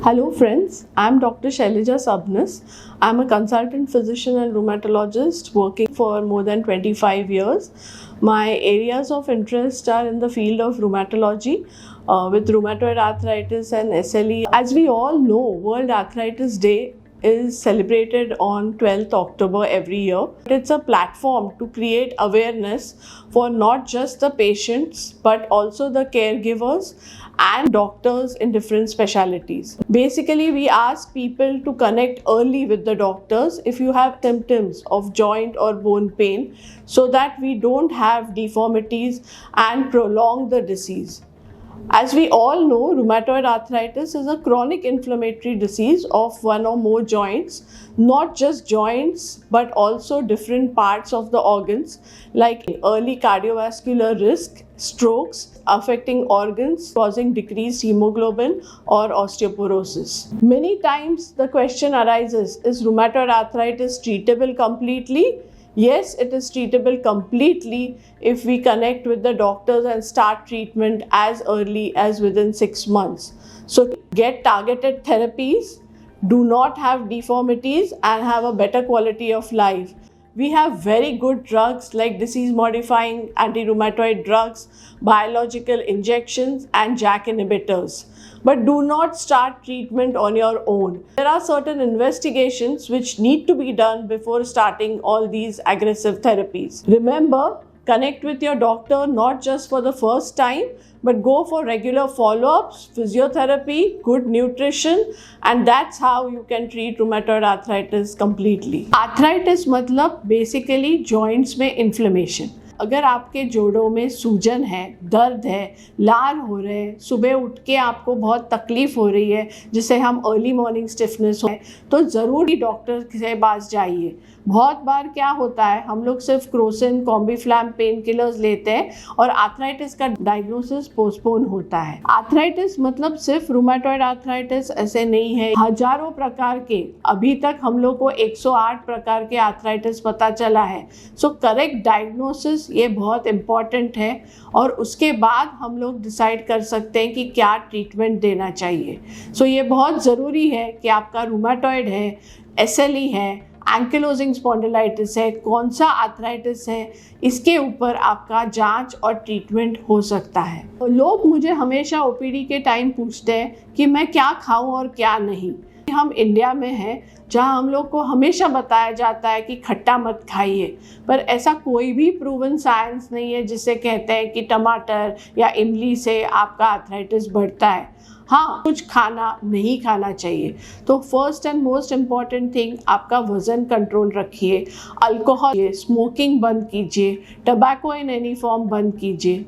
Hello friends, I'm Dr. Shailaja Sabnis. I'm a consultant physician and rheumatologist working for more than 25 years. My areas of interest are in the field of rheumatology with rheumatoid arthritis and SLE. As we all know, World Arthritis Day is celebrated on 12th October every year. It's a platform to create awareness for not just the patients but also the caregivers and doctors in different specialties. Basically, we ask people to connect early with the doctors if you have symptoms of joint or bone pain so that we don't have deformities and prolong the disease. As we all know, rheumatoid arthritis is a chronic inflammatory disease of one or more joints, not just joints but also different parts of the organs like early cardiovascular risk, strokes, affecting organs, causing decreased hemoglobin or osteoporosis. Many times the question arises, is rheumatoid arthritis treatable completely? Yes, it is treatable completely if we connect with the doctors and start treatment as early as within 6 months. So get targeted therapies, do not have deformities and have a better quality of life. We have very good drugs like disease-modifying anti-rheumatoid drugs, biological injections and JAK inhibitors. But do not start treatment on your own. There are certain investigations which need to be done before starting all these aggressive therapies. Remember, connect with your doctor not just for the first time, but go for regular follow-ups, physiotherapy, good nutrition, and that's how you can treat rheumatoid arthritis completely. Arthritis मतलब basically joints में inflammation. अगर आपके जोड़ों में सूजन है, दर्द है, लाल हो रहे हैं, सुबह उठ के आपको बहुत तकलीफ हो रही है जिसे हम अर्ली मॉर्निंग स्टिफनेस है, तो ज़रूर ही डॉक्टर के पास जाइए. बहुत बार क्या होता है, हम लोग सिर्फ क्रोसिन, कॉम्बीफ्लैम पेन किलर्स लेते हैं और आर्थराइटिस का डायग्नोसिस पोस्टपोन होता है. आर्थराइटिस मतलब सिर्फ रूमेटॉइड आर्थराइटिस ऐसे नहीं है. हजारों प्रकार के, अभी तक हम लोग को 108 प्रकार के आर्थराइटिस पता चला है. सो करेक्ट डायग्नोसिस ये बहुत इम्पॉर्टेंट है और उसके बाद हम लोग डिसाइड कर सकते हैं कि क्या ट्रीटमेंट देना चाहिए. सो ये बहुत ज़रूरी है कि आपका रूमेटॉइड है, SLE है, एंकिलोजिंग स्पॉन्डिलाइटिस है, कौन सा आर्थराइटिस है, इसके ऊपर आपका जांच और ट्रीटमेंट हो सकता है. लोग मुझे हमेशा OPD के टाइम पूछते हैं कि मैं क्या खाऊं और क्या नहीं. हम इंडिया में हैं जहां हम लोग को हमेशा बताया जाता है कि खट्टा मत खाइए, पर ऐसा कोई भी प्रूवन साइंस नहीं है जिसे कहते हैं कि टमाटर या इमली से आपका आर्थराइटिस बढ़ता है. हाँ, कुछ खाना नहीं खाना चाहिए. तो first and most important thing, आपका वज़न कंट्रोल रखिए, अल्कोहल, स्मोकिंग बंद कीजिए, टबैको इन एनी फॉर्म बंद कीजिए.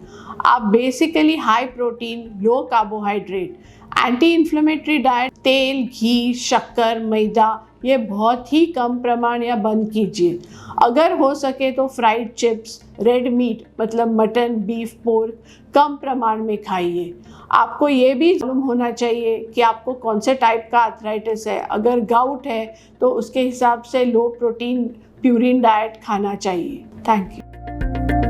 आप बेसिकली हाई प्रोटीन, लो कार्बोहाइड्रेट, एंटी इन्फ्लेमेटरी डाइट, तेल, घी, शक्कर, मैदा ये बहुत ही कम प्रमाण या बंद कीजिए. अगर हो सके तो फ्राइड चिप्स, रेड मीट मतलब मटन, बीफ, पोर्क कम प्रमाण में खाइए. आपको ये भी मालूम होना चाहिए कि आपको कौन से टाइप का आर्थराइटिस है. अगर गाउट है तो उसके हिसाब से लो प्रोटीन प्यूरिन डाइट खाना चाहिए. Thank you.